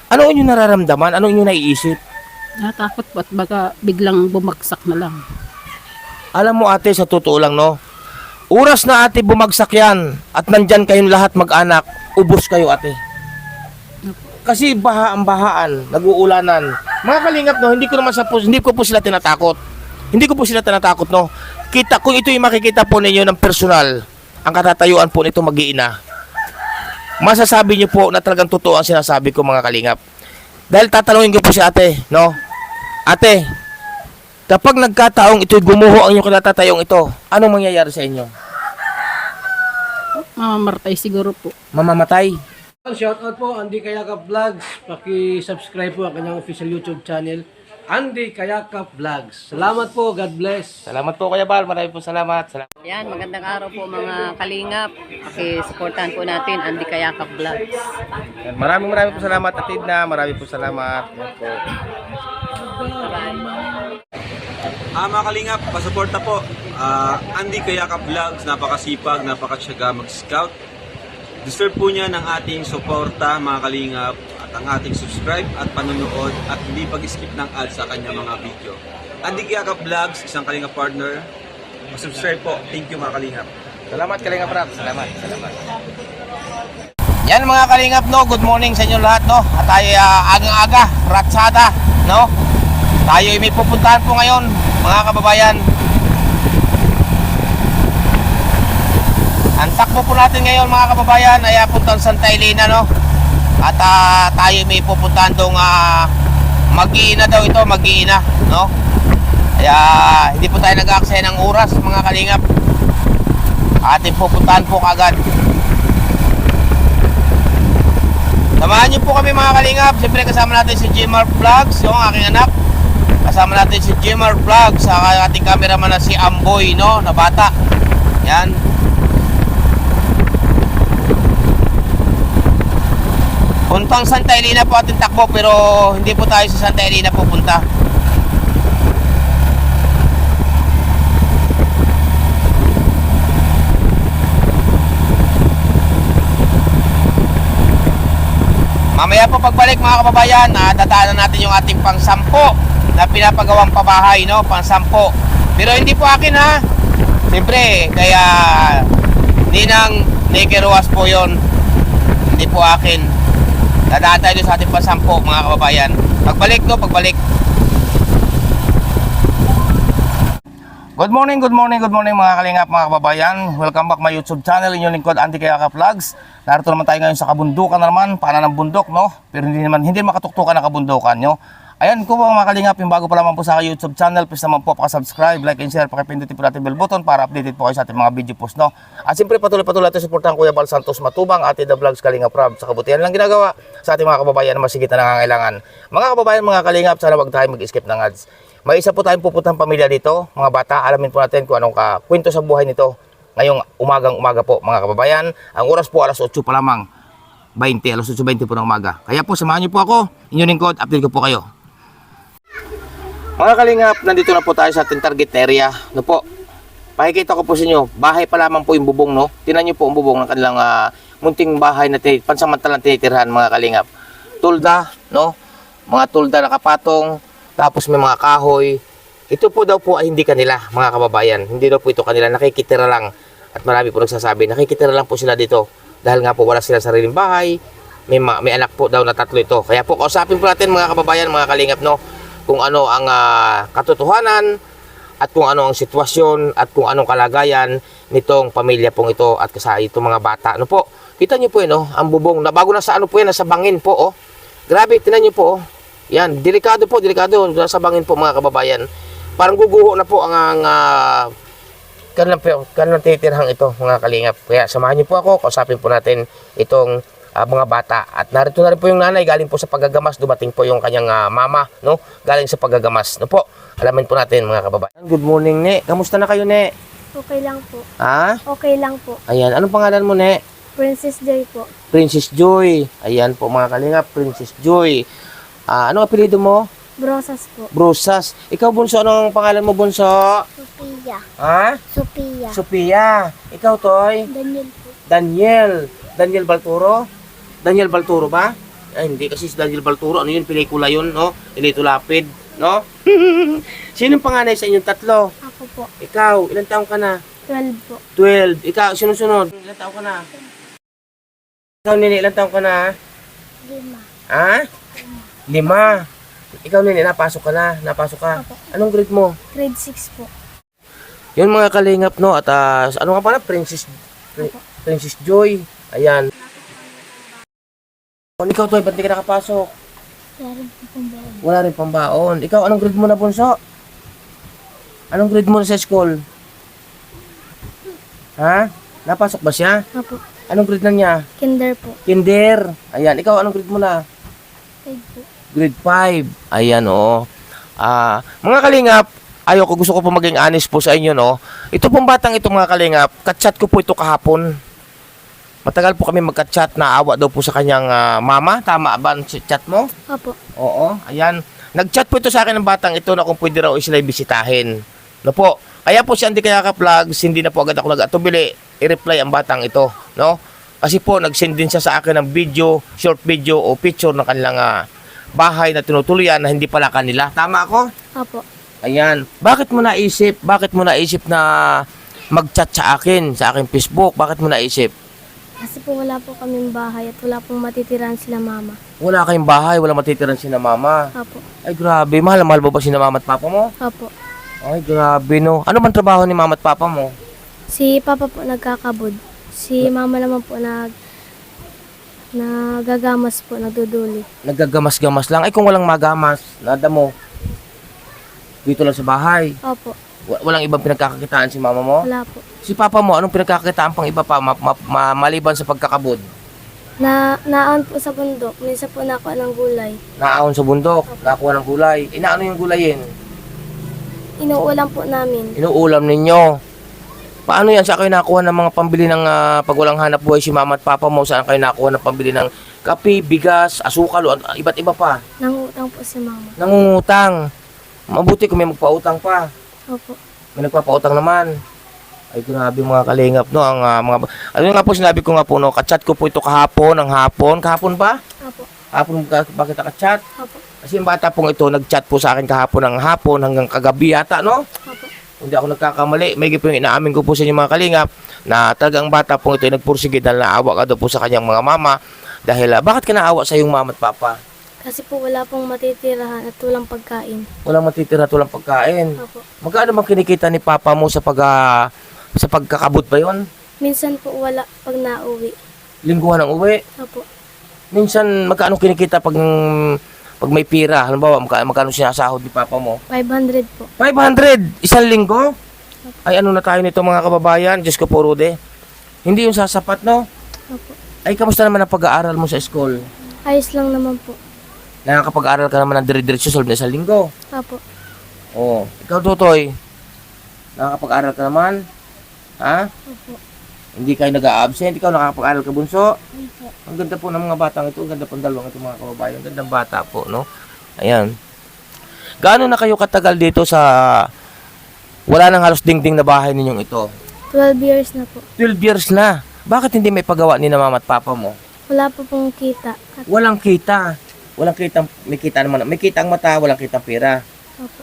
Ano inyong nararamdaman? Ano inyong naiisip? Natakot po at baka biglang bumagsak na lang. Alam mo ate, sa totoo lang no, oras na ate bumagsak yan at nandyan kayong lahat mag-anak, ubos kayo ate. Kasi bahaan, nag-uulanan. Mga kalingap no, hindi ko po sila tinatakot. Hindi ko po sila tinatakot no. Kung ito yung makikita po ninyo ng personal, ang katatayuan po nito mag-iina. Masasabi niyo po na talagang totoo ang sinasabi ko mga kalingap. Dahil tatanungin ko po si ate, no? Ate, kapag nagkataong ito'y gumuho ang inyong kinatatayong ito, anong mangyayari sa inyo? Mamamatay siguro po. Mamamatay? Shoutout po, Andy Kayakap Vlogs. Paki-subscribe po ang kanyang official YouTube channel, Andy Kayakap Vlogs. Salamat po, God bless. Salamat po Kuya Bal, marami po salamat. Yan, magandang araw po mga kalingap. Paki-supportan po natin Andy Kayakap Vlogs. Maraming po salamat atid na, marami po salamat. Yan po. Mga kalingap, pasuporta po. Andy Kayakap Vlogs, napakasipag, napakasyaga mag-scout. Deserve po niya ng ating suporta mga kalingap at ang ating subscribe at panonood at hindi pag-skip ng ads sa kanya mga video. Andy Kayakap Vlogs, isang kalingap partner. Subscribe po. Thank you mga kalingap. Salamat Kalingap Rap, salamat. Yan mga Kalingap no, good morning sa inyo lahat no. At tayo agang-aga, ratsada no. Tayo may pupuntahan po ngayon mga kababayan. Ang takbo po natin ngayon mga kababayan ay puntang Santa Elena no. At tayo may pupuntahan dong mag-iina daw ito, mag-iina no. Kaya hindi po tayo nag-aaksaya ng oras mga kalingap. Ating pupuntahan po kagad. Samahan niyo po kami mga kalingap. Siyempre kasama natin si Jmar Vlogs, yung aking anak. Kasama natin si Jmar Vlogs, sa ating cameraman na si Amboy no, na bata. Yan. Puntang Santa Elena po ating takbo pero hindi po tayo sa Santa Elena pupunta. Mamaya po pagbalik mga kababayan, dadaanan natin yung ating pang-sampo na pinapagawang pabahay no, pang-sampo. Pero hindi po akin ha. Siyempre, kaya Ninang Nekeruas po yon. Hindi po akin. Dadaan tayo sa ating pang-sampo mga kababayan. Pagbalik no, pagbalik. Good morning mga kalingap mga kababayan. Welcome back my YouTube channel, inyong lingkod Andy Kayakap Vlogs. Narito naman tayo ngayon sa kabundukan na naman, paanan ng bundok no. Pero hindi makatuktukan ang kabundukan nyo. Ayan po mga kalingap, yung bago pa lamang po sa YouTube channel, please naman po paka-subscribe, like and share, pakipindutin po natin bell button para updated po kayo sa ating mga video post no. At siyempre patuloy natin suportahan Kuya Bal Santos Matubang, Ate The Vlogs Kalingap Rob, sa kabutihan lang ginagawa sa ating mga kababayan na masigit na nangangailangan. Mga kababayan, mga kalingap, sana wag tayo mag-skip ng ads. May isa po tayong pupuntang pamilya dito, mga bata. Alamin po natin kung anong kwento sa buhay nito ngayong umaga po mga kababayan. Ang oras po alas 8 pa lamang, alas 8:20 po ng umaga. Kaya po samahan niyo po ako, inyong lingkod, update ko po kayo. Mga kalingap, nandito na po tayo sa ating target area. No po, pakikita ko po sa inyo, bahay pa lamang po yung bubong no. Tingnan niyo po ang bubong ng kanilang munting bahay na pansamantalang tinitirhan mga kalingap. Tulda, no? Mga tulda na kapatong, tapos may mga kahoy. Ito po daw po ay hindi kanila mga kababayan. Hindi daw po ito kanila, nakikitira lang. At marami po nagsasabi, nakikitira lang po sila dito. Dahil nga po wala silang sariling bahay. May anak po daw na 3 ito. Kaya po kausapin po natin mga kababayan, mga kalingap no, kung ano ang katotohanan at kung ano ang sitwasyon at kung anong kalagayan nitong pamilya pong ito at kasama itong mga bata. Ano po? Kita niyo po no, ang bubong. Bago na sa ano po yan, nasa bangin po oh. Grabe, tingnan niyo po oh. Yan, delikado, nasa bangin po mga kababayan. Parang guguho na po ang kanilang titirhang ito mga kalingap. Kaya samahan niyo po ako, kausapin po natin itong mga bata. At narito na rin po yung nanay, galing po sa paggagamas. Dumating po yung kanyang mama, no? Galing sa paggagamas. No po, alamin po natin mga kababayan. Good morning, Ne. Kamusta na kayo, Ne? Okay lang po. Ha? Okay lang po. Ayan, anong pangalan mo, Ne? Princess Joy po. Princess Joy. Ayan po mga kalingap, Princess Joy. Anong apelido mo? Brosas po. Brosas. Ikaw, Bunso, anong pangalan mo, Bunso? Sophia. Ha? Sophia. Sophia. Ikaw, Toy? Daniel po. Daniel. Daniel Balturo? Daniel Balturo ba? Ay, hindi kasi si Daniel Balturo. Ano yun? Pelikula yun, no? Ilito Lapid, no? Sinong panganay sa inyong tatlo? Ako po. Ikaw, ilang taong ka na? 12 po. 12. Ikaw, sunod-sunod. Ilang taong ka na? Ikaw, Nini, ilang taong ka na? 5. Ha? 5. Ikaw, Nini, napasok ka na. Napasok ka. Opo. Anong grade mo? Grade 6 po. Yun mga kalingap, no? At ano nga pala? Princess Joy. Ayan. Ikaw, Toy, ba't di ka nakapasok? Wala rin po pong baon. Wala rin pambaon. Ikaw, anong grade mo na, Bunso? Anong grade mo na sa school? Ha? Napasok ba siya? Opo. Anong grade na niya? Kinder po. Kinder. Ayan. Ikaw, anong grade mo na? 5 po. Grade 5. Ayan, oh. Mga kalingap, gusto ko po maging honest po sa inyo, no? Ito pong batang ito, mga kalingap, katchat ko po ito kahapon. Matagal po kami magka-chat, naawa daw po sa kanyang mama. Tama ba ang chat mo? Opo. Oo, ayan. Nag-chat po ito sa akin ng batang ito na kung pwede raw sila bisitahin. No po. Kaya po si Andy Kayaka Vlogs, hindi na po agad ako nag-atubili i-reply ang batang ito, no? Kasi po nag-send din siya sa akin ng video, short video o picture ng kanilang bahay na tinutuluyan na hindi pala kanila. Tama ako? Opo. Ayan. Bakit mo naisip na mag-chat sa akin Facebook? Bakit mo naisip? Kasi po wala po kaming bahay at wala pong matitirahan sila mama. Wala kayong bahay, wala matitiran si na mama. Opo. Ay, grabe. Mahal na mahal ba si na mama at papa mo? Opo. Ay, grabe, no. Ano bang trabaho ni mama at papa mo? Si papa po nagkakabod. Si mama naman po nagagamas po, nagduduli. Naggagamas-gamas lang. Ay, kung walang magamas, nada mo. Dito lang sa bahay. Opo. Walang ibang pinagkakakitaan si mama mo? Wala po. Si papa mo, anong pinagkakakitaan pang iba pa maliban sa pagkakabod? Naan po sa bundok. Minsan po nakuha ng gulay. Naahon sa bundok, nakuha ng gulay. Inaano yung gulayin? Inuulam po namin. Inuulam ninyo. Paano yan? Saan kayo nakuha ng mga pambili ng pag walang hanap buhay si mama at papa mo? Saan kayo nakuha ng pambili ng kape, bigas, asukal, o iba't iba pa? Nangutang po si mama. Nangungutang. Mabuti kung may magpautang pa. Opo. May nagpapautang naman. Ay, grabe mga kalingap, no? Ang ano nga po sinabi ko nga po, no? Kachat ko po ito kahapon, Kahapon ba? Opo. Hapon bakit nakachat? Opo. Kasi yung bata pong ito, nagchat po sa akin kahapon ng hapon hanggang kagabi yata, no? Opo. Hindi ako nagkakamali. May po yung inaamin ko po sa inyo mga kalingap na talagang bata pong ito ay nagpursige dahil naawa ka daw po sa kanyang mga mama. Dahil, bakit ka naawa sa iyong mama at papa? Kasi po wala pong matitirahan at walang pagkain. Walang matitira, walang pagkain. Opo. Magkano bang kinikita ni papa mo sa pagkakabot ba yon? Minsan po wala pag nauwi. Lingguhan ang uwi. Opo. Minsan, magkano kinikita pag may pira? Halimbawa, magkano sinasahod ni papa mo? 500 po. 500! Isang linggo? Ay, ano na tayo nito mga kababayan? Diyos ko po, Rude. Hindi yung sasapat, no? Opo. Ay, kamusta naman ang pag-aaral mo sa school? Ayos lang naman po. Nakakapag-aaral ka naman ng dire-diretso solve na isang linggo. Opo. Oo. Ikaw, Tutoy, nakakapag-aaral ka naman? Ha? Opo. Hindi kayo nag-a-absent? Ikaw nakakapag-aaral ka, Bunso? Opo. Ang ganda po ng mga batang ito. Ang ganda pong dalawang ito mga kababayan. Ang gandang bata po, no? Ayan. Gaano na kayo katagal dito sa wala nang halos dingding na bahay ninyong ito? 12 years na po. 12 years na. Bakit hindi may pagawa ni na mama at papa mo? Wala po pong kita. At Walang kita. Walang kitang, may kita naman. May kitang mata, walang kitang pira. opo.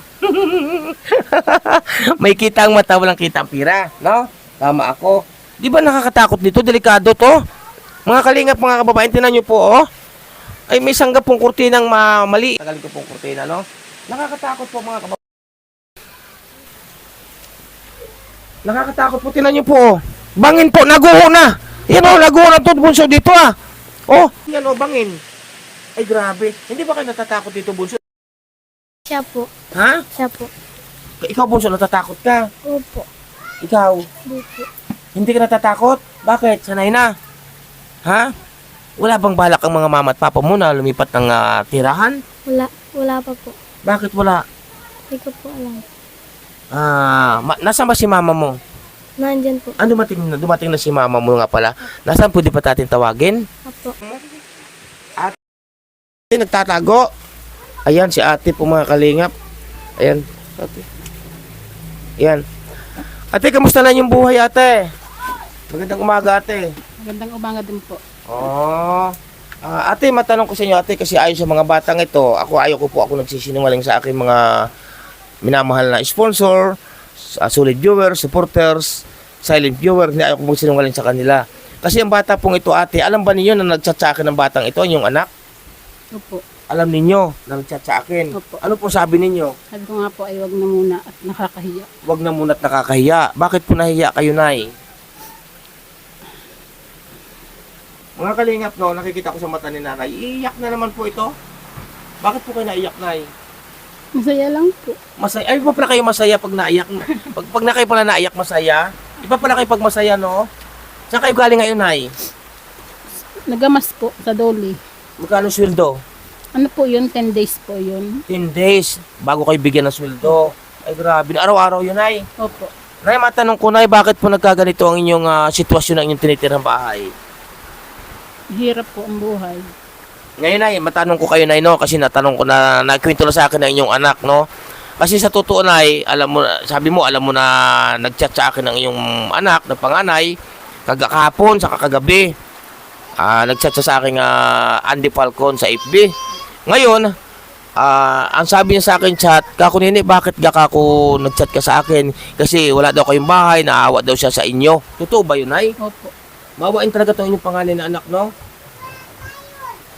May kitang mata, walang kitang pira. No? Tama ako. Di ba nakakatakot dito? Delikado to. Mga kalingap, mga kababayan, tinan nyo po, oh. Ay, may sanggap pong kurtinang mali. Tagalin ko pong kurtina, no? Nakakatakot po, mga kababayan. Nakakatakot po, tinan nyo po, oh. Bangin po, naguho na. Yan, oh, naguho na to, Bunso, dito, ah. Oh, yan, oh, bangin. Ay, grabe. Hindi ba kayo natatakot dito, Bunso? Siya po. Ha? Siya po. Ikaw, Bunso, natatakot ka. Opo. Ikaw, Bupo. hindi ka natatakot? Bakit? Sanay na. Ha? Wala bang balak ang mga mama at papa mo na lumipat ng tirahan? Wala. Wala pa po. Bakit wala? Hindi ko po alam. Nasaan ba si mama mo? Nandyan po. Dumating na si mama mo nga pala. Nasaan pwede pa natin tawagin? Opo. Nagtatago. Ayan, si ate po mga kalingap. Ayan. Ate. Ayan. Ate, kamusta na yung buhay, ate? Magandang umaga, ate. Magandang umaga din po. Oh. Ate, matanong ko sa inyo, ate, kasi ayon sa mga batang ito, ayoko po ako nagsisinungaling sa aking mga minamahal na sponsor, solid viewers, supporters, silent viewer, hindi ayoko po sinungaling sa kanila. Kasi ang bata pong ito, ate, alam ba ninyo na nagchat sa akin ng batang ito, yung anak? Opo. Alam ninyo na nagchat sa akin. Opo. Ano po sabi ninyo? Sabi ko nga po ay wag na muna at nakakahiya. Huwag na muna't nakakahiya. Bakit po nahiya kayo, Nay? Mga kalingap, no, nakikita ko sa mata ni nanay, iiyak na naman po ito. Bakit po kayo naiyak, Nay? Masaya lang po. Masaya. Ay, pa pala kayo masaya pag naiyak. Pag na kayo pala naiyak, masaya. Iba pala kayo pag masaya, no? Saan kayo galing ngayon, Nay? Nagamas po sa Doli. Magkano sweldo? Ano po yun? 10 days po yun. 10 days bago kayo bigyan ng sweldo. Ay, grabe. Araw-araw yun, Nay. Opo. Nay, matanong ko, Nay, bakit po nagkaganito ang inyong sitwasyon ng inyong tinitirang bahay? Hirap po ang buhay. Ngayon, Nay, matanong ko kayo, Nay, no? Kasi natanong ko na, nagkwento na sa akin ng inyong anak, no? Kasi sa totoo, Nay, alam mo, sabi mo, alam mo na nagchat sa akin ng iyong anak, na panganay, kahapon, saka kagabi. Nagchat siya sa akin Andy Falcon sa FB. Ngayon, ang sabi niya sa akin chat, kako nini, bakit kako nagchat ka sa akin? Kasi wala daw kayong bahay, naawa daw siya sa inyo. Totoo ba yun, Nay? Opo. Mawain talaga itong inyong pangalan na anak, no?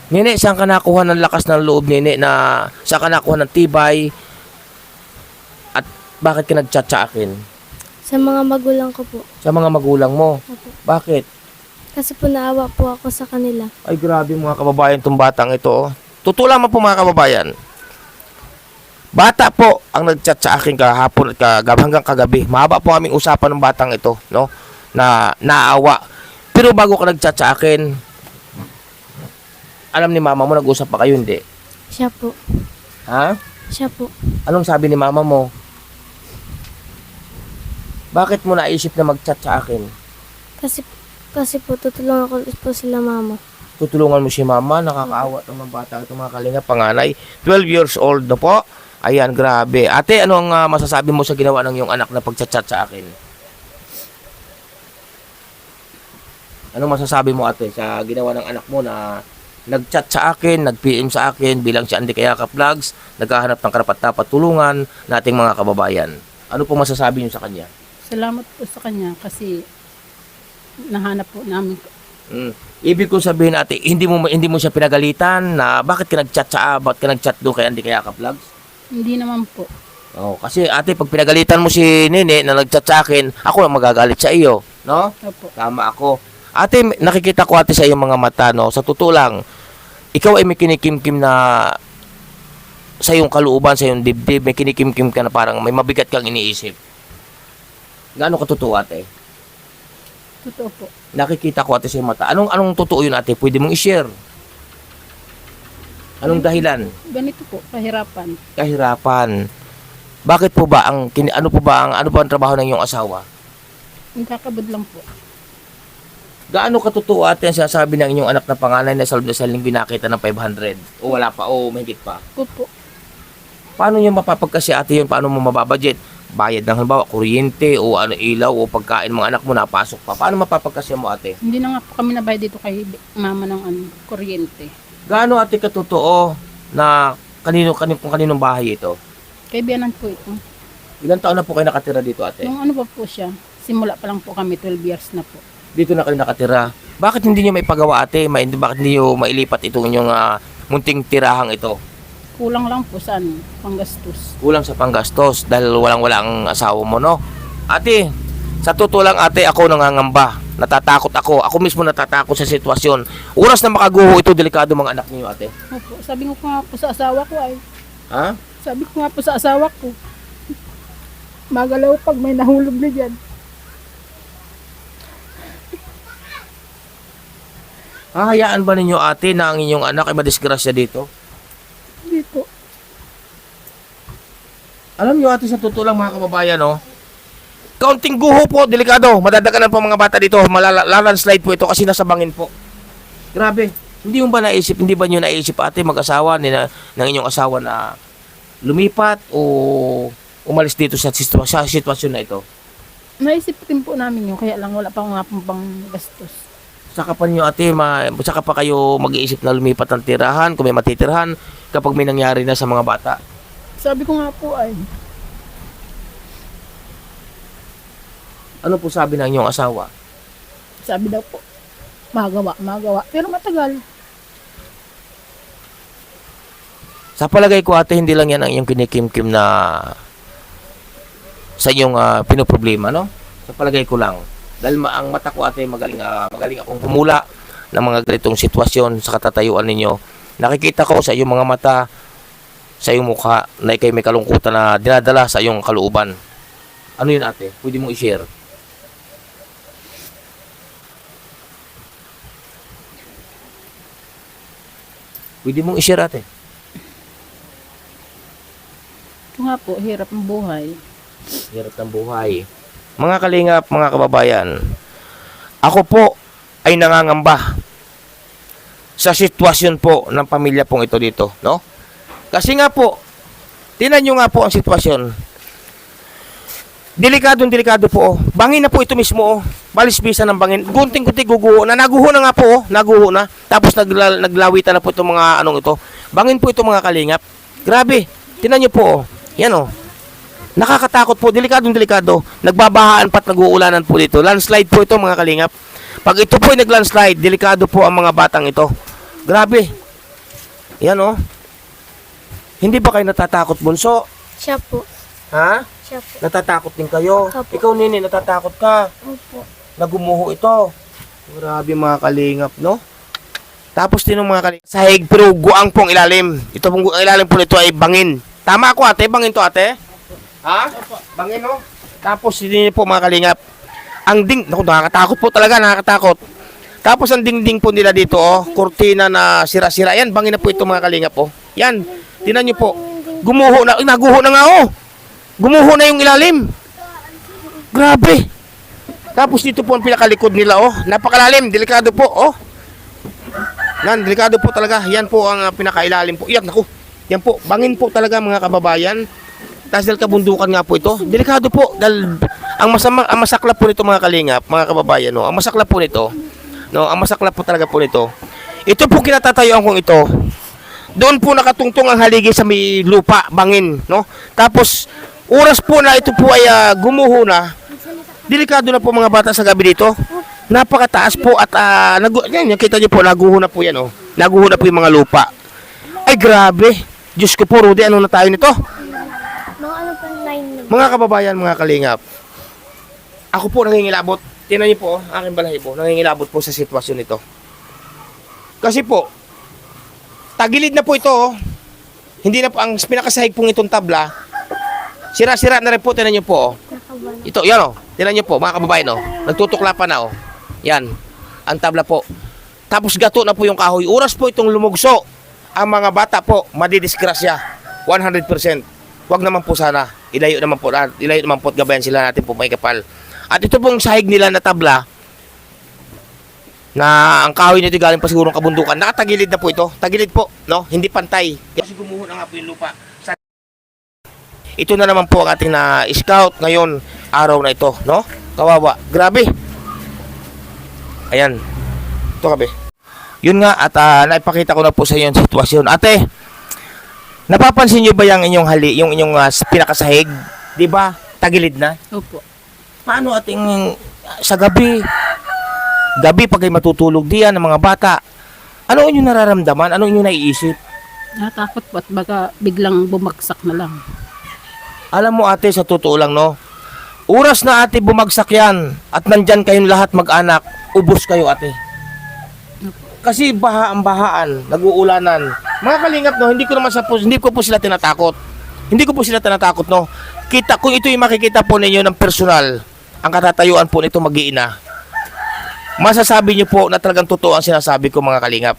Nini, saan ka nakuha ng lakas ng loob, Nini, na saan ka nakuha ng tibay? At bakit ka nagchat sa akin? Sa mga magulang ko po. Sa mga magulang mo. Opo. Bakit? Kasi po naawa po ako sa kanila. Ay, grabe mga kababayan, itong batang ito, oh. Totoo lamang po mga kababayan. Bata po ang nagchat sa akin kahapon at hanggang kagabi. Mahaba po aming usapan ng batang ito, no? Na naawa. Pero bago ka nagchat sa akin, alam ni mama mo, nag-usap pa kayo, hindi? Siya po. Ha? Siya po. Anong sabi ni mama mo? Bakit mo naisip na mag-chat sa akin? Kasi po tutulungan ko po sila mama. Tutulungan mo si mama, nakakaawa ng mga bata itong mga kalinga, panganay. 12 years old na po. Ayan, grabe. Ate, anong masasabi mo sa ginawa ng iyong anak na pag-chat sa akin? Anong masasabi mo, ate, sa ginawa ng anak mo na nag-chat sa akin, nag-PM sa akin bilang si Andy Kayakap Vlogs, naghahanap ng karapat-dapat tulungan nating mga kababayan? Ano po masasabi niyo sa kanya? Salamat po sa kanya kasi nahanap po namin. Ibig kong sabihin, ate, hindi mo siya pinagalitan na bakit ka nag-chat doon kay Andy Kayakap Vlogs? Hindi naman po. Oh, kasi ate, pag pinagalitan mo si Nene na nag-chat sa akin, ako lang magagalit sa iyo, no? Opo. Tama ako. Ate, nakikita ko, ate, sa iyong mga mata, no? Sa totoo lang, ikaw ay may kinikimkim na sa iyong kalooban, sa iyong dibdib, may kinikimkim ka na parang may mabigat kang iniisip. Gaano ka totoo, ate? Totoo po. Nakikita ko, ate, sa iyong mata. Anong totoo yun, ate? Pwede mong i-share. Anong dahilan? Ganito po, kahirapan. Kahirapan. Bakit po ba ano ba ang trabaho ng iyong asawa? Nagkakabad lang po. Gaano katotoo, ate, ang sinasabi ng inyong anak na panganay na sa loob na sa linggo nakita ng 500? O wala pa, o mahigit pa? Opo. Paano nyo mapapagkasi, ate, yun? Paano mo mababudget? Bayad ng halimbawa, kuryente, o ilaw, o pagkain mga anak mo, napasok pa. Paano mapapagkasi mo, ate? Hindi na nga po kami nabayad dito kay mama ng kuryente. Gaano, ate, katotoo na kung kaninong bahay ito? Kaibianan po ito. Ilang taon na po kayo nakatira dito, ate? Nung ano pa po siya, simula pa lang po kami, 12 years na po. Dito na kayo nakatira. Bakit hindi nyo maipagawa, ate? Bakit hindi nyo mailipat itong inyong munting tirahang ito? Kulang lang po sa panggastos. Kulang sa panggastos dahil walang-wala ang asawa mo, no? Ate, sa totoo lang, ate, ako nangangamba. Natatakot ako. Ako mismo natatakot sa sitwasyon. Oras na makaguho ito, delikado mga anak niyo, ate. Opo, sabi ko nga po sa asawa ko ay. Ha? Sabi ko nga po sa asawa ko. Magalaw pag may nahulog na dyan. Hahayaan ba ninyo, ate, na ang inyong anak ay madisgrasya dito? Hindi po. Alam nyo, ate, sa totoo lang mga kababayan, no? Kaunting guho po, delikado. Madadaganan po mga bata dito. Malalandslide po ito kasi nasa bangin po. Grabe. Hindi ba nyo naisip, ate, mag-asawa ng inyong asawa na lumipat o umalis dito sa sitwasyon na ito? Naisip din po namin yun, kaya lang wala pa nga pong pang gastos. Saka pa nyo ate, saka pa kayo mag-iisip na lumipat ng tirahan, kung may matitirahan, kapag may nangyari na sa mga bata. Sabi ko nga po ay, Ano po sabi ng inyong asawa? sabi daw po, magawa. Pero matagal. Sa palagay ko ate, hindi lang yan ang iyong kinikimkim na sa iyong pinoproblema, no? Sa palagay ko lang. Dahil ang mata ko ate, magaling akong pumula ng mga ganitong sitwasyon sa katatayuan ninyo. Nakikita ko sa iyong mga mata, sa iyong mukha, na ikay may kalungkutan na dinadala sa iyong kalooban. Ano yun ate? Pwede mo i-share. Pwede mong i-share ate. Ito nga po, hirap ang buhay. Hirap ng buhay. Mga kalingap, mga kababayan, ako po ay nangangamba sa sitwasyon po ng pamilya pong ito dito, no? Kasi nga po, tinan nyo nga po ang sitwasyon. Delikado po, oh. Bangin na po ito mismo, oh. Balisbisa ng bangin. Gunting-gunting guguho na. Naguho na nga po, oh. Naguho na. Tapos naglawitan na po itong mga anong ito. Bangin po ito mga kalingap. Grabe. Tinan nyo po, oh. Yan, oh. Nakakatakot po. Delikado. Nagbabahaan pat nag-uulanan po dito. Landslide po ito mga kalingap. Pag ito po ay nag-landslide, delikado po ang mga batang ito. Grabe. Yan, oh. Hindi ba kayo natatakot, bunso? Siya po. Ha? Siya po. Natatakot din kayo? Opo. Ikaw, nini, natatakot ka? Opo. Nagumuho ito. Grabe mga kalingap, no? Tapos din mga kalingap, sahig pero guang pong ilalim. Ito pong ilalim po nito ay bangin. Tama ako ate, bangin to ate? Ha? Bangin no? Tapos din po mga kalingap, ang naku, nakakatakot po talaga, nakakatakot. Tapos ang dingding po nila dito, oh, kurtina na sira-sira. Yan, bangin na po ito mga kalingap, oh. Yan, tinan nyo po. Gumuho na, naguho na nga, oh. Gumuho na yung ilalim. Grabe. Tapos dito po ang pinakalikod nila, oh. Napakalalim, delikado po, oh. Yan, delikado po talaga. Yan po ang pinakailalim po. Iyak, naku. Yan po, bangin po talaga mga kababayan. Tapos dahil kabundukan nga po ito. Delikado po. Dahil ang masaklap po nito mga kalingap, mga kababayan, no. Ang masaklap po nito, no, ang masaklap po talaga po nito. Ito po kinatatayuan kong ito. Doon po nakatungtong ang haligi sa may lupa, bangin, no. Tapos oras po na ito po ay gumuho na. Delikado na po mga bata sa gabi dito. Napakataas po at yan, kita niyo po, naguho na po yan, oh. Naguho na po yung mga lupa. Ay grabe. Diyos ko po, Rudy, ano na tayo nito? Mga ano pa 9 Mga kababayan, mga kalingap, ako po nangingilabot. Tingnan niyo po, aking balahibo, nangingilabot po sa sitwasyon nito. Kasi po, tagilid na po ito, oh. Hindi na po, ang pinakasahig pong itong tabla, sira-sira na rin po, tingnan niyo po, oh. nakabana. Ito, yan, oh. Tingnan niyo po, mga kababayan, oh. Nagtutukla pa na, oh. Yan, ang tabla po. Tapos gato na po yung kahoy. Oras po itong lumugso. Ang mga bata po, madidisgrasya. 100%. Huwag naman po sana. Ilayo naman po at gabayan sila natin po may kapal. At ito pong sahig nila na tabla, na ang kahoy nito galing pa siguro ng kabundukan. Nakatagilid na po ito. Tagilid po, no? Hindi pantay. Kasi gumuho na nga po yung lupa. Ito na naman po ang ating na scout ngayon, araw na ito, no? Kawawa. Grabe. Ayan. Ito kabe. Yun nga, at naipakita ko na po sa inyo yung sitwasyon. Ate, napapansin nyo ba yung inyong yung inyong pinakasahig? Di ba? Tagilid na. Opo. Paano ating sa gabi pag ay matutulog diyan ng mga bata, ano inyong nararamdaman? Ano inyong naiisip? Natakot po at baka biglang bumagsak na lang. Alam mo ate, sa totoo lang, no? Oras na ate bumagsak yan at nandyan kayong lahat mag-anak, ubos kayo ate. Kasi bahaan, nag-uulanan. Mga kalingap, no, hindi ko po sila tinatakot. Hindi ko po sila tinatakot, no. Kung ito yung makikita po ninyo ng personal, ang katatayuan po nito mag-iina. Masasabi niyo po na talagang totoo ang sinasabi ko mga kalingap.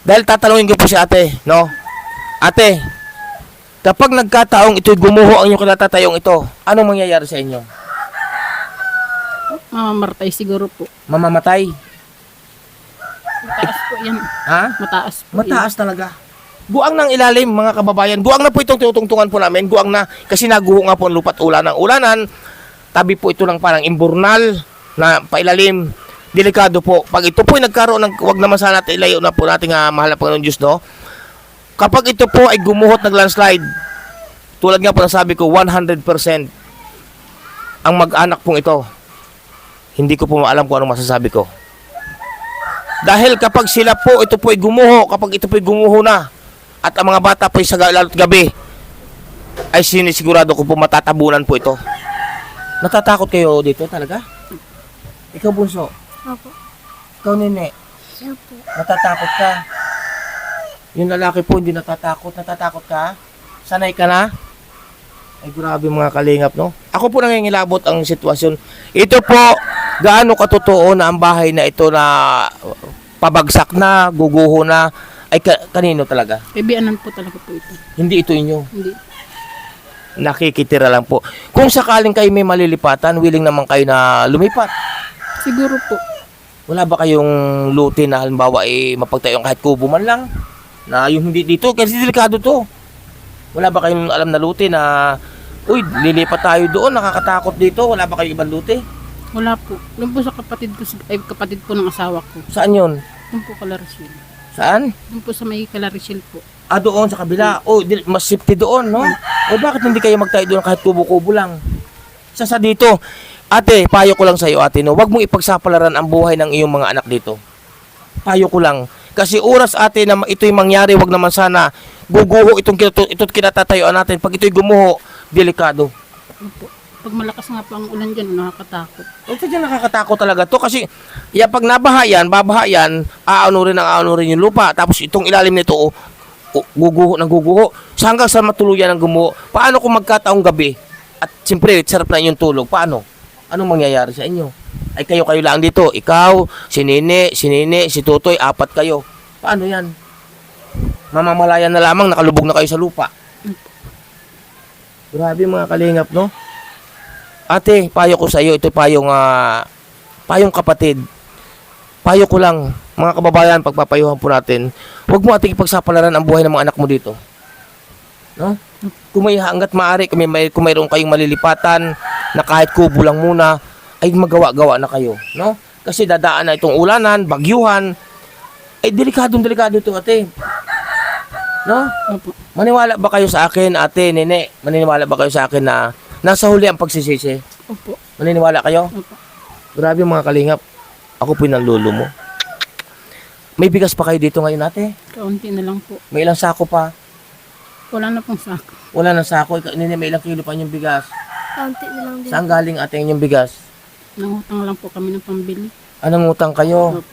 Dahil tatanungin ko po si ate, no. Ate, kapag nagkataong ito'y gumuho ang inyong kinatatayong ito, anong mangyayari sa inyo? Mamamatay siguro po. Mamamatay? Mataas po yan. Ha? Mataas po Mataas talaga. Guang ng ilalim mga kababayan. Guang na po itong tinutungtungan po namin. Guang na kasi naguho nga po ang lupa't ulanan. Tabi po ito ng parang imburnal na pailalim. delikado po. Pag ito po ay nagkaroon ng, wag naman sana natin ilayo na po natin mahal na Panginoon Diyos, no? Kapag ito po ay gumuhot ng landslide, tulad nga po na sabi ko, 100% ang mag-anak pong ito. Hindi ko po maalam kung anong masasabi ko. Dahil kapag sila po, ito po ay gumuho, kapag ito po ay gumuho na, at ang mga bata po ay sa lalo't gabi, ay sinisigurado ko po matatabunan po ito. Natatakot kayo dito talaga? Ikaw, bunso. Opo. Ikaw, nene. Opo. Natatakot ka. Yung lalaki po hindi natatakot. Natatakot ka? Sanay ka na? Ay, grabe mga kalingap, no? Ako po nangingilabot ang sitwasyon. Ito po, gaano katotoo na ang bahay na ito na pabagsak na, guguho na, ay kanino talaga? Bibianan po talaga po ito. Hindi ito inyo. Hindi. Nakikitira lang po. Kung sakaling kayo may malilipatan, willing naman kayo na lumipat. Siguro po. Wala ba kayong luti na halimbawa mapagtayong kahit kubo man lang? Na yung hindi dito, kasi delikado to. Wala ba kayong alam na luti na, uy, lilipat tayo doon, nakakatakot dito. Wala ba kayong ibang luti? Wala po. Doon po sa kapatid ko, kapatid po ng asawa ko. Saan yun? Doon po Calarisil. Saan? Doon po sa may Calarisil po. Ah, doon sa kabila. Oh, mas safety doon, no? O bakit hindi kayo magtayo doon kahit kubo-kubo lang? Sa dito. Ate, payo ko lang sa iyo, ate, no? Huwag mong ipagsapalaran ang buhay ng iyong mga anak dito. Payo ko lang. Kasi oras, ate, na ito'y mangyari, wag naman sana guguho itong kinatatayuan natin. Pag ito'y gumuho, delikado. Opo. Pag malakas nga po ang ulan dyan, nakakatakot. Ito dyan nakakatakot talaga to kasi pag nabahayan, babahayan, aano rin yung lupa. Tapos itong ilalim nito, guguho ng guguho. So hanggang sa matuluyan ng gumuho. Paano kung magkataong gabi? At siyempre, sarap na inyong tulog. Paano? Anong mangyayari sa inyo? Ay kayo lang dito. Ikaw, si Nene, si Tutoy, 4 kayo. Paano yan? Mamamalayan na lamang, nakalubog na kayo sa lupa. Grabe mga kalingap, no? Ate, payo ko sa iyo, ito payong kapatid. Payo ko lang, mga kababayan, pagpapayuhan po natin, huwag mo ating ipagsapalaran ang buhay ng mga anak mo dito. No? Kung may hanggat maaari, kung mayroon kayong malilipatan, na kahit kubo lang muna, ay magawa-gawa na kayo. No? Kasi dadaan na itong ulanan, bagyuhan, ay delikado ito, ate. No? Opo. Maniwala ba kayo sa akin, ate, nene? Maniniwala ba kayo sa akin na nasa huli ang pagsisisi? Opo. Maniniwala kayo? Opo. Grabe mga kalingap. Ako po yung lolo mo. May bigas pa kayo dito ngayon, ate? Kaunti na lang po. May ilang sako pa? Wala na pong sako. Wala nang sako. Nene, may ilang kilo pa yung bigas. Kaunti na lang din. Saan galing ate yung bigas? Nangutang lang po kami ng pambili. Anong utang kayo? Opo.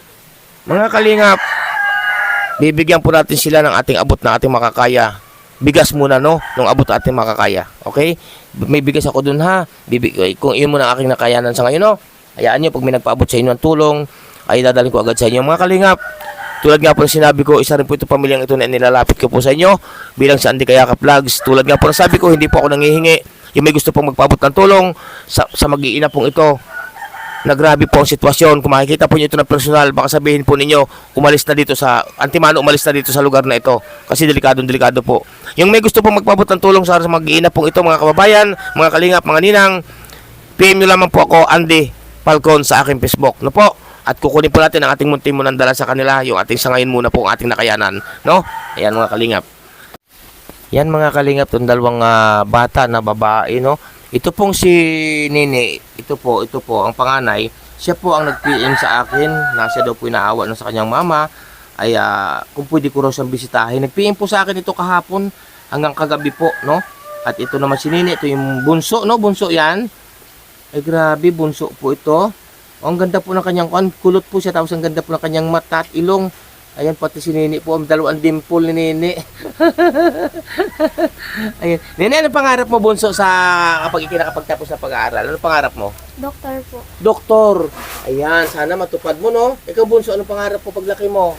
Mga kalingap, bibigyan po natin sila ng ating abot na ating makakaya. Bigas muna, no? Nung abot na ating makakaya. Okay? May bigas ako dun, ha? Kung iyon muna ang aking nakayanan sa ngayon, no? Hayaan nyo, pag may nagpaabot sa inyo ng tulong, ay dadalhin ko agad sa inyo. Mga kalingap, tulad nga po ng sinabi ko, isa rin po ito pamilyang ito na nilalapit ko po sa inyo bilang sa Andy Kayakap Vlogs. Tulad nga po ng sabi ko, hindi po ako nangihingi. Yung may gusto pong magpaabot ng tulong sa mag-iina pong ito, na grabe po ang sitwasyon. Kung makikita po nyo ito na personal, baka sabihin po ninyo, umalis na dito sa lugar na ito. Kasi delikado po. Yung may gusto pong magpaabot ng tulong sa mag-iina pong ito, mga kababayan, mga kalingap, mga ninang, PM nyo lamang po ako, Andy Falcon, sa aking Facebook. No po? At kukunin po natin ang ating munting munandala sa kanila, yung ating sangayon muna po ang ating nakayanan. No? Ayan mga kalingap. Yan mga kalingap, itong dalawang bata na babae, no? Ito pong si Nene, ito po ang panganay. Siya po ang nag-PM sa akin na siya daw po inaawa sa kanyang mama. Ay kung pwede ko raw siyang bisitahin. Nag-PM po sa akin ito kahapon hanggang kagabi po, no? At ito naman si Nene, ito yung bunso, no? Bunso yan. Ay grabe, bunso po ito. Ang ganda po ng kanyang kulot po siya, tapos ang ganda po ng kanyang mata at ilong. Ayan, pati si Nene po, ang dalawang dimple ni Nene. Ayan. Nene, ano pangarap mo, bunso, sa kapag ikinakapagtapos na pag-aaral? Ano pangarap mo? Doktor po. Doktor. Ayan, sana matupad mo, no? Ikaw, bunso, ano pangarap mo paglaki mo?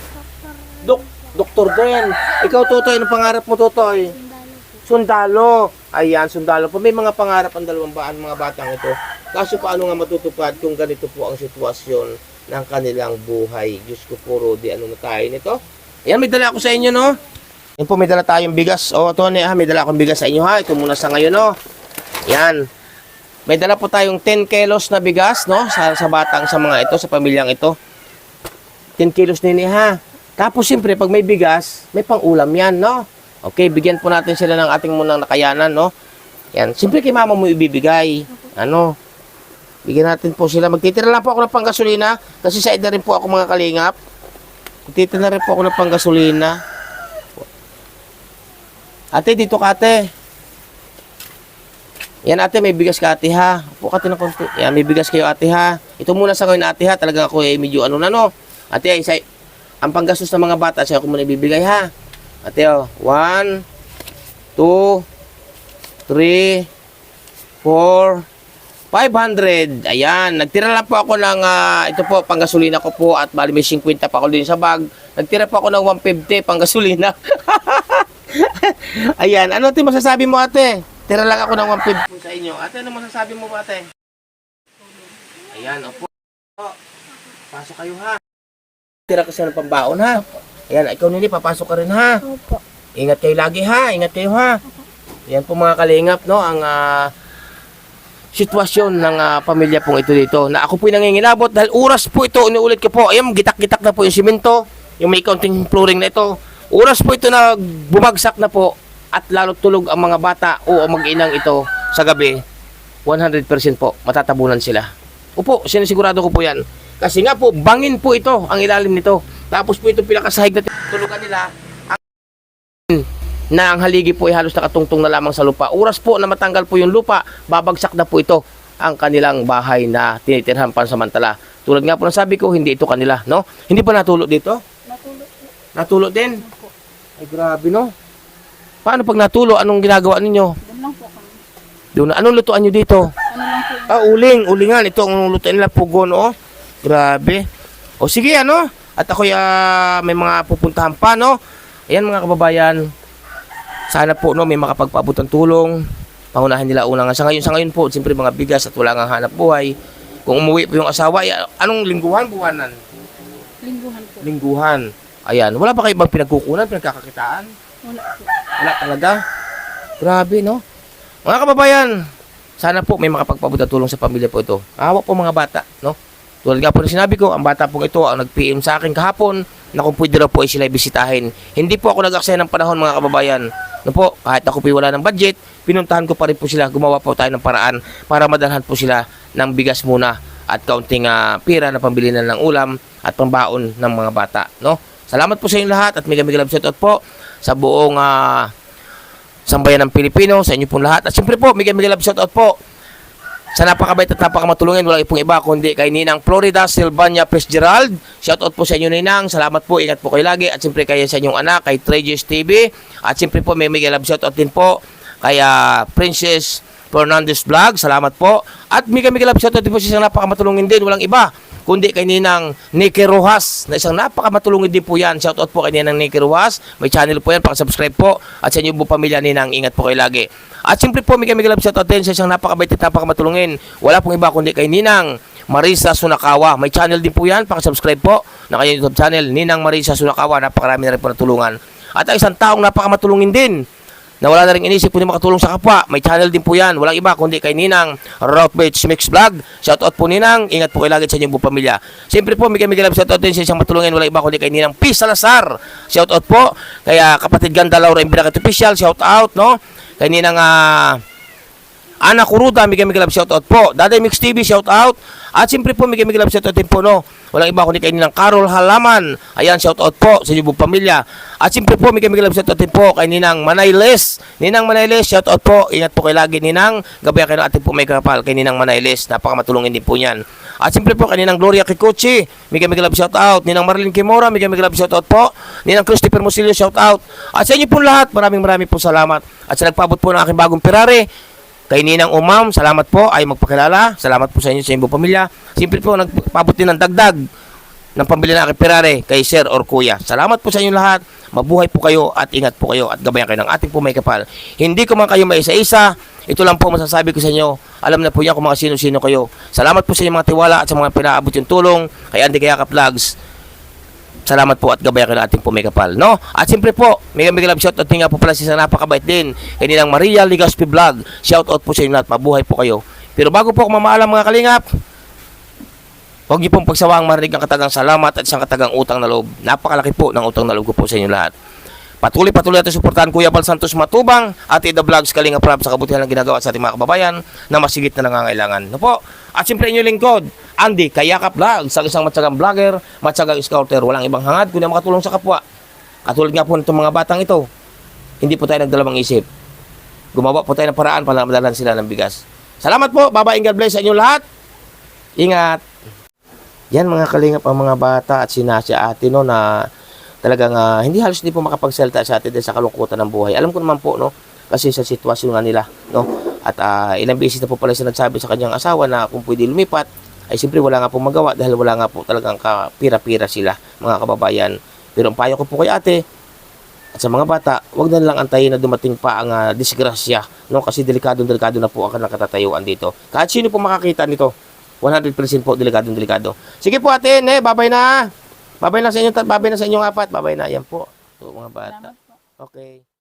Doktor din. Ikaw, Totoy, ano pangarap mo, Totoy? Sundalo. Ayan, sundalo po. May mga pangarap ang mga batang ito. Kaso paano nga matutupad kung ganito po ang sitwasyon ng kanilang buhay? Diyos ko po, Rudy, ano na tayo nito? Ayan, may dala ako sa inyo, no? Yan po, may dala tayong bigas. O, Tony, may dala akong bigas sa inyo, ha? Ito muna sa ngayon, no? Yan. May dala po tayong 10 kilos na bigas, no? Sa batang, sa mga ito, sa pamilyang ito. 10 kilos nini ha. Tapos siyempre, pag may bigas, may pang-ulam yan, no? Okay, bigyan po natin sila ng ating munang nakayanan, no? Yan. Siyempre kay mama mo ibibigay. Ano? Bigyan natin po sila. Magtitira lang po ako ng panggasolina. Kasi sa edad rin po ako mga kalingap. Magtitira rin po ako ng panggasolina. Ate, dito ka ate. Yan ate, may bigas ka ate ha. Upo ka ate ng konti. Yan, may bigas kayo ate ha. Ito muna sa ngayon ate ha. Talaga ako medyo ano na no. Ate, ang panggastos ng mga bata, sa'yo ko muna ibibigay ha. Ate, 1, 2, 3, 4, 500. Ayan, nagtira lang po ako ng, ito po, panggasolina ko po at bali may 50 pa ako din sa bag. Nagtira po ako ng 150 panggasolina. Ayan, ano ate masasabi mo ate? Tira lang ako ng 150 sa inyo. Ate, ano masasabi mo ba ate? Ayan, opo. Pasok kayo ha. Tira kasi ng pambaon ha. Ayan, ikaw nili, papasok ka rin ha. Opo. Ingat kayo lagi ha, ingat kayo ha. Ayan po mga kalingap, no, ang sitwasyon ng pamilya pong ito dito. Na ako po'y nangingilabot dahil oras po ito, inuulit ko po. Ayan, gitak-gitak na po yung simento, yung may counting flooring na ito. Oras po ito na bumagsak na po at lalo tulog ang mga bata o ang mag-inang ito sa gabi. 100% po, matatabunan sila. Opo, sinisigurado ko po yan. Kasi nga po, bangin po ito, ang ilalim nito. Tapos po ito pinakasahig na tulugan nila. Na ang haligi po ay halos nakatungtong na lamang sa lupa. Oras po na matanggal po yung lupa, babagsak na po ito ang kanilang bahay na tinitirhan pansamantala. Tulad nga po ng sabi ko, hindi ito kanila, no? Hindi pa natulo dito? Natulo din? Ay, grabe, no? Paano pag natulo, anong ginagawa ninyo? Doon lang po kami. Doon, anong lutuan nyo dito? Ano lang po. Uling, ulingan. Ito ang lutuan nila, pugo, no? Grabe. O sige, ano? At ako'y may mga pupuntahan pa, no? Ayan mga kababayan. Sana po no may makapagpaabot ng tulong. Pangunahin nila unang sa ngayon po, siyempre mga bigas at wala nga hanap buhay. Kung umuwi po yung asawa, anong lingguhan, buwanan? Lingguhan po. Lingguhan. Ayan, wala pa kayo bang pinagkukunan, pinagkakakitaan? Wala po. Wala talaga. Grabe, no? Mga kababayan, sana po may makapagpaabot ng tulong sa pamilya po ito. Awa po mga bata, no? Tulad nga po na sinabi ko, ang bata pong ito ang nag-PM sa akin kahapon na kung pwede raw po ay sila bisitahin. Hindi po ako nag-aksaya ng panahon mga kababayan. No po, kahit ako po wala ng budget, pinuntahan ko pa rin po sila. Gumawa po tayo ng paraan para madalhan po sila ng bigas muna at kaunting pira na pambili na ng ulam at pambaon ng mga bata. No? Salamat po sa inyong lahat at mega love shoutout po sa buong sambayan ng Pilipino, sa inyo pong lahat. At siyempre po, mega love shoutout po sa napakabait at napakamatulungin, walang ipong iba kundi kay Ninang Florida Silvania Fitzgerald. Shoutout po sa inyo Ninang, salamat po, ingat po kayo lagi. At siyempre kaya sa inyong anak, kay Trejes TV. At siyempre po may mega love shoutout din po kay Princess Fernandez Vlog, salamat po. At mega love shoutout din po sa isang napakamatulungin din, walang iba kundi kay Ninang Nikki Rojas, na isang napakamatulungin din po yan. Shoutout po kay Ninang Nikki Rojas, may channel po yan, pakasubscribe po. At sa inyo po pamilya Ninang, ingat po kayo lagi. At siyempre po, mega love shoutout din sa isang napakabait at napakamatulungin. Wala pong iba kundi kay Ninang Marisa Sunakawa. May channel din po yan, pakasubscribe po na kanyang YouTube channel, Ninang Marisa Sunakawa. Napakarami na rin po natulungan. At ang isang taong napakamatulungin din, na wala na rin inisip kundi makatulong sa kapwa. May channel din po yan. Walang iba kundi kay Ninang Route Beach Mix Vlog. Shoutout po Ninang. Ingat po kayo lagi sa inyong buong pamilya. Siyempre po, mega love shoutout din sa isang matulungin. Walang iba kundi kay Ninang P. Salazar. Shoutout po. Kaya kapatid Ganda Laura Imbirakat Official. Shoutout, no? Kay Ninang Ana Kuruda, mega love shoutout po. Daday Mix TV, shoutout. At siyempre po, mega love shoutout din po, no? Walang iba kundi kay Ninang Carol Halaman. Ayan, shoutout po sa inyong buong pamilya. At siyempre po, mega love shoutout din po kay Ninang Manayles. Ninang Manayles, shoutout po. Ingat po kayo lagi, Ninang. Gabayan kayo ng ating po may kapal kay Ninang Manayles. Napakamatulungin din po yan. At siyempre po, kay Ninang Gloria Kikuchi, mega love shoutout. Ninang Marilyn Kimura, mega love shoutout po. Ninang Christopher Musilio, shoutout. At sa inyo po lahat, maraming po salamat. At sa nagpabot po ng aking bagong Ferrari, kay Ninang Umam, salamat po, ay magpakilala. Salamat po sa inyo, sa inyong pamilya. Siyempre po, nagpabot din ng dagdag ng pambili ng aking Ferrari kay Sir or Kuya. Salamat po sa inyo lahat. Mabuhay po kayo at ingat po kayo at gabayan kayo ng ating po may kapal. Hindi ko man kayo maisa-isa. Ito lang po masasabi ko sa inyo. Alam na po yan kung mga sino-sino kayo. Salamat po sa inyong mga tiwala at sa mga pinaabot yung tulong kay Andy Kayaka Vlogs. Salamat po at gabayan kayo ng ating po may kapal, no? At siyempre po, mega love shoutout nga po pala sa napakabait din kay Ninang Maria Ligaspi Vlog. Shoutout po sa inyo lahat. Mabuhay po kayo. Pero bago po ako mamaalam mga kalingap, huwag niyo pong pagsawaang marinig ang katagang salamat at isang katagang utang na loob. Napakalaki po ng utang na loob ko po sa inyo lahat. Patuloy natin suportahan Kuya Bal Santos Matubang at The Vlogs Kalinga Prab sa kabutihan ng ginagawa sa ating mga kababayan na masigit na nangangailangan. No po? At siyempre inyong lingkod, Andy Kayakap Vlogs, ang isang matyagang vlogger, matyagang scouter, walang ibang hangad kundi makatulong sa kapwa. Katulad nga po nitong mga batang ito, hindi po tayo nagdalawang isip. Gumawa po tayo ng paraan para madalan sila ng bigas. Salamat po, bye-bye, God bless sa inyo lahat. Ingat. Yan mga kalingap ang mga bata at sinasya ate no na talagang hindi halos hindi po makapagsalita sa atin dahil sa kalungkutan ng buhay. Alam ko naman po no kasi sa sitwasyon nga nila no at ilang beses na po pala siya nagsabi sa kanyang asawa na kung pwede lumipat ay siyempre wala nga po magawa dahil wala nga po talagang kapira-pira sila mga kababayan. Pero ang payo ko po kay ate at sa mga bata, wag na lang antayin na dumating pa ang disgrasya no kasi delikado na po ang nakatatayuan dito. Kahit sino po makakita nito 100% po delikado. Sige po ate, babay na. Babay na sa inyong apat. Babay na. Yan po. Ito, mga bata. Okay.